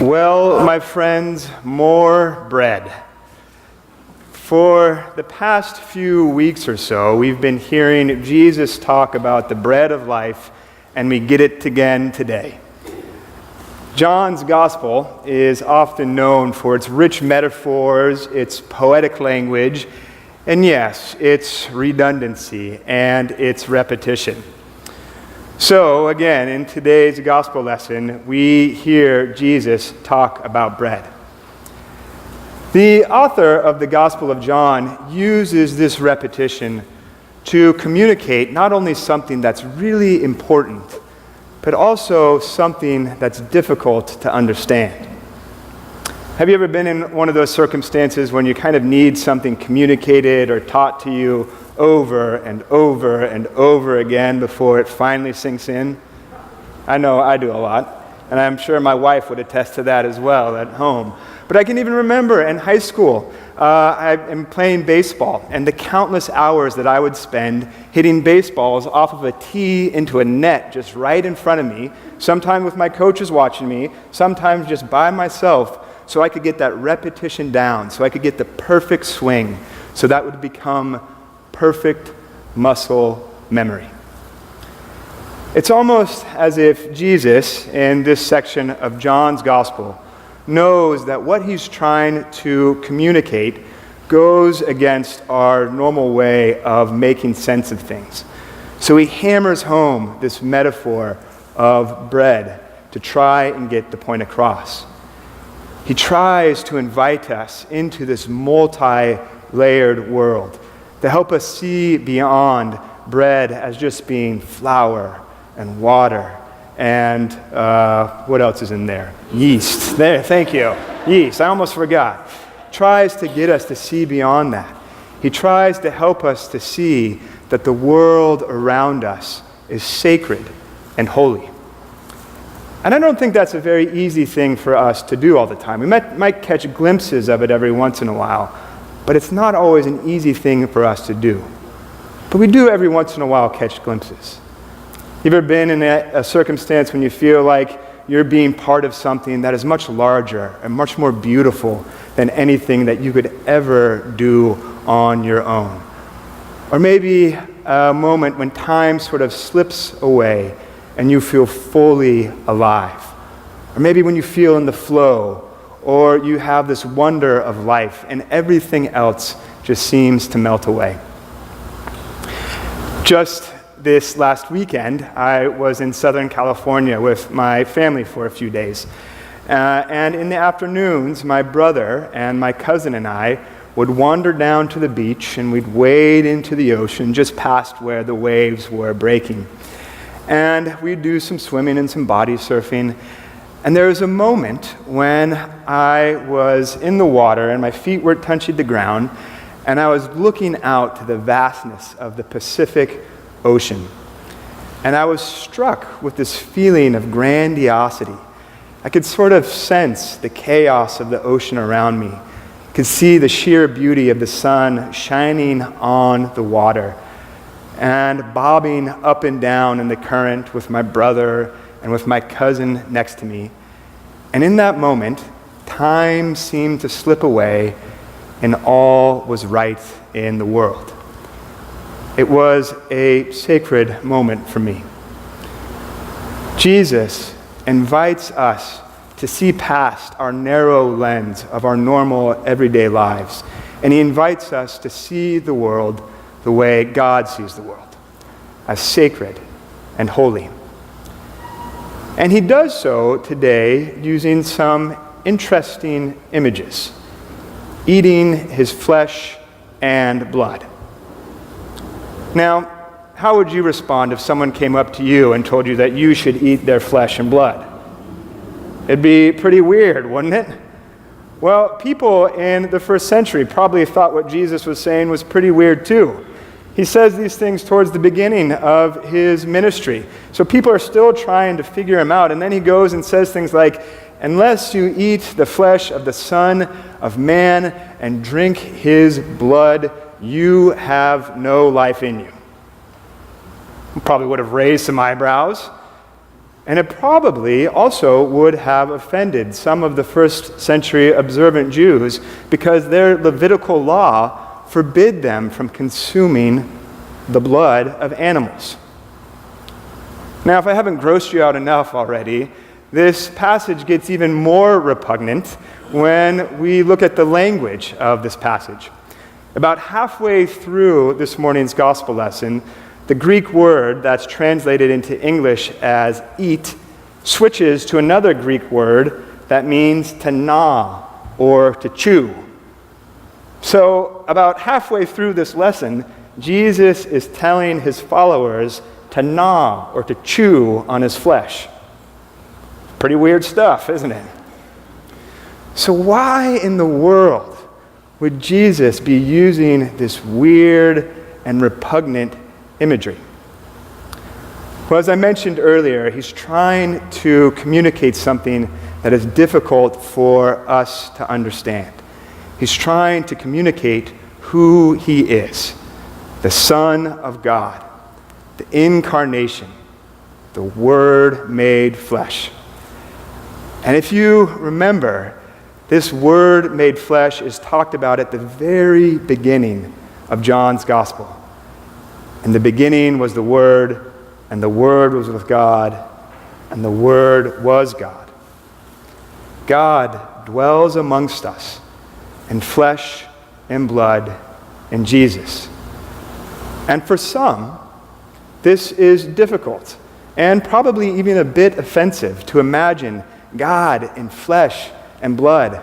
Well, my friends, more bread. For the past few weeks or so, we've been hearing Jesus talk about the bread of life, and we get it again today. John's gospel is often known for its rich metaphors, its poetic language, and yes, its redundancy and its repetition. So, again, in today's gospel lesson, we hear Jesus talk about bread. The author of the Gospel of John uses this repetition to communicate not only something that's really important, but also something that's difficult to understand. Have you ever been in one of those circumstances when you kind of need something communicated or taught to you over and over and over again before it finally sinks in? I know I do a lot, and I'm sure my wife would attest to that as well at home. But I can even remember in high school, I am playing baseball, and the countless hours that I would spend hitting baseballs off of a tee into a net just right in front of me, sometimes with my coaches watching me, sometimes just by myself, so I could get that repetition down, so I could get the perfect swing, so that would become perfect muscle memory. It's almost as if Jesus, in this section of John's Gospel, knows that what he's trying to communicate goes against our normal way of making sense of things. So he hammers home this metaphor of bread to try and get the point across. He tries to invite us into this multi-layered world to help us see beyond bread as just being flour and water and what else is in there? Yeast. There, thank you. Yeast. I almost forgot. Tries to get us to see beyond that. He tries to help us to see that the world around us is sacred and holy. And I don't think that's a very easy thing for us to do all the time. We might catch glimpses of it every once in a while, but it's not always an easy thing for us to do. But we do every once in a while catch glimpses. You ever been in a circumstance when you feel like you're being part of something that is much larger and much more beautiful than anything that you could ever do on your own? Or maybe a moment when time sort of slips away and you feel fully alive. Or maybe when you feel in the flow, or you have this wonder of life and everything else just seems to melt away. Just this last weekend, I was in Southern California with my family for a few days. And in the afternoons, my brother and my cousin and I would wander down to the beach and we'd wade into the ocean just past where the waves were breaking. And we'd do some swimming and some body surfing. And there was a moment when I was in the water and my feet were touching the ground, and I was looking out to the vastness of the Pacific Ocean. And I was struck with this feeling of grandiosity. I could sort of sense the chaos of the ocean around me. I could see the sheer beauty of the sun shining on the water and bobbing up and down in the current with my brother and with my cousin next to me. And in that moment, time seemed to slip away and all was right in the world. It was a sacred moment for me. Jesus invites us to see past our narrow lens of our normal everyday lives, and he invites us to see the world the way God sees the world, as sacred and holy. And he does so today using some interesting images, eating his flesh and blood. Now, how would you respond if someone came up to you and told you that you should eat their flesh and blood? It'd be pretty weird, wouldn't it? Well, people in the first century probably thought what Jesus was saying was pretty weird too. He says these things towards the beginning of his ministry. So people are still trying to figure him out. And then he goes and says things like, "Unless you eat the flesh of the Son of Man and drink his blood, you have no life in you." Probably would have raised some eyebrows. And it probably also would have offended some of the first century observant Jews because their Levitical law forbid them from consuming the blood of animals. Now, if I haven't grossed you out enough already, this passage gets even more repugnant when we look at the language of this passage. About halfway through this morning's gospel lesson, the Greek word that's translated into English as eat switches to another Greek word that means to gnaw or to chew. So, about halfway through this lesson, Jesus is telling his followers to gnaw or to chew on his flesh. Pretty weird stuff, isn't it? So why in the world would Jesus be using this weird and repugnant imagery? Well, as I mentioned earlier, he's trying to communicate something that is difficult for us to understand. He's trying to communicate who he is, the Son of God, the incarnation, the Word made flesh. And if you remember, this Word made flesh is talked about at the very beginning of John's Gospel. In the beginning was the Word, and the Word was with God, and the Word was God. God dwells amongst us in flesh and blood in Jesus. And for some, this is difficult and probably even a bit offensive to imagine God in flesh and blood.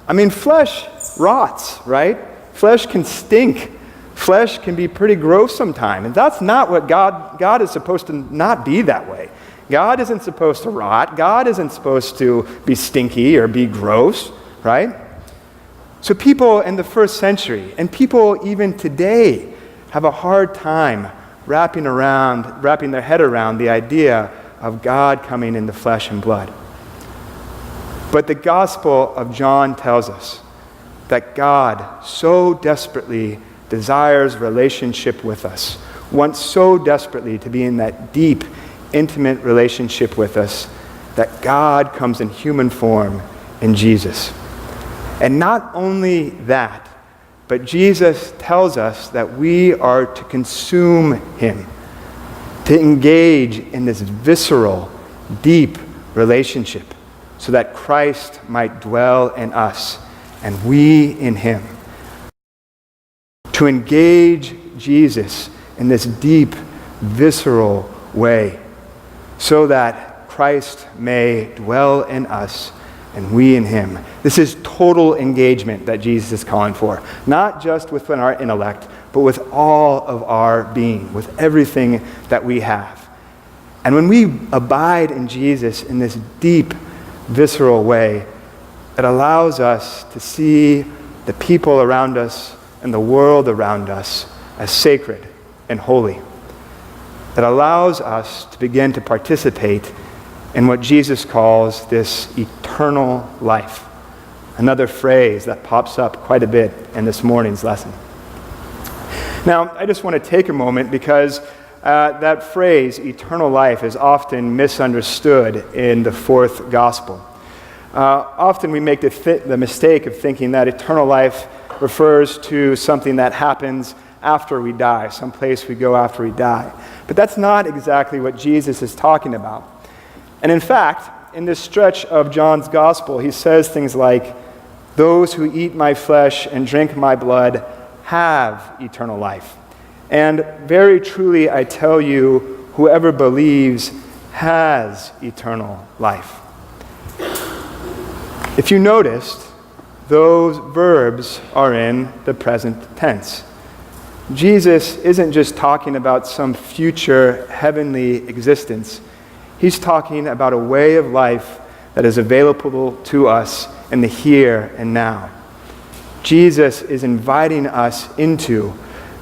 I mean, flesh rots, right? Flesh can stink. Flesh can be pretty gross sometimes. And that's not what God is supposed to not be that way. God isn't supposed to rot. God isn't supposed to be stinky or be gross, right? So people in the first century, and people even today, have a hard time wrapping their head around the idea of God coming in the flesh and blood. But the Gospel of John tells us that God so desperately desires relationship with us, wants so desperately to be in that deep, intimate relationship with us, that God comes in human form in Jesus. And not only that, but Jesus tells us that we are to consume him, to engage in this visceral, deep relationship so that Christ might dwell in us and we in him. To engage Jesus in this deep, visceral way so that Christ may dwell in us and we in him. This is total engagement that Jesus is calling for, not just within our intellect, but with all of our being, with everything that we have. And when we abide in Jesus in this deep, visceral way, it allows us to see the people around us and the world around us as sacred and holy. It allows us to begin to participate in what Jesus calls this eternal life. Another phrase that pops up quite a bit in this morning's lesson. Now, I just want to take a moment because that phrase, eternal life, is often misunderstood in the fourth gospel. Often we make the mistake of thinking that eternal life refers to something that happens after we die, someplace we go after we die. But that's not exactly what Jesus is talking about. And in fact, in this stretch of John's gospel, he says things like, "Those who eat my flesh and drink my blood have eternal life. And very truly I tell you, whoever believes has eternal life." If you noticed, those verbs are in the present tense. Jesus isn't just talking about some future heavenly existence. He's talking about a way of life that is available to us in the here and now. Jesus is inviting us into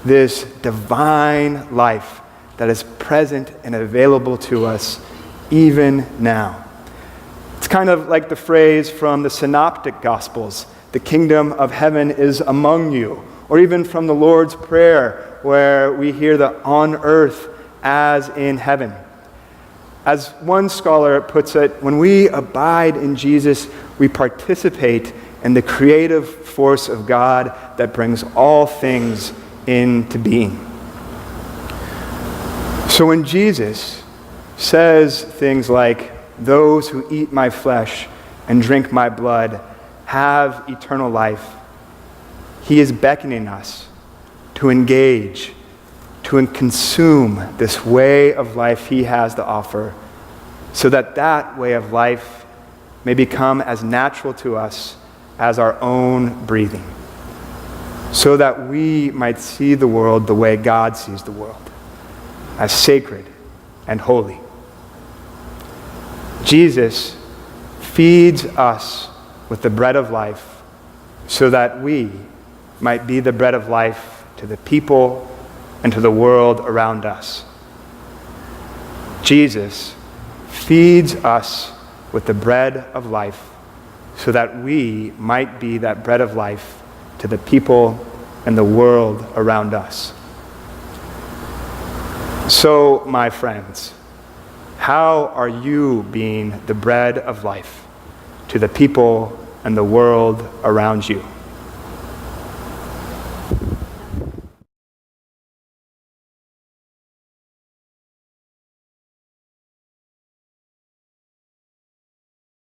this divine life that is present and available to us even now. It's kind of like the phrase from the Synoptic Gospels, "The kingdom of heaven is among you," or even from the Lord's Prayer, where we hear the "on earth as in heaven." As one scholar puts it, when we abide in Jesus, we participate in the creative force of God that brings all things into being. So when Jesus says things like, "Those who eat my flesh and drink my blood have eternal life," he is beckoning us to engage, to consume this way of life he has to offer, so that that way of life may become as natural to us as our own breathing, so that we might see the world the way God sees the world, as sacred and holy. Jesus feeds us with the bread of life so that we might be the bread of life to the people and to the world around us. Jesus feeds us with the bread of life so that we might be that bread of life to the people and the world around us. So, my friends, how are you being the bread of life to the people and the world around you?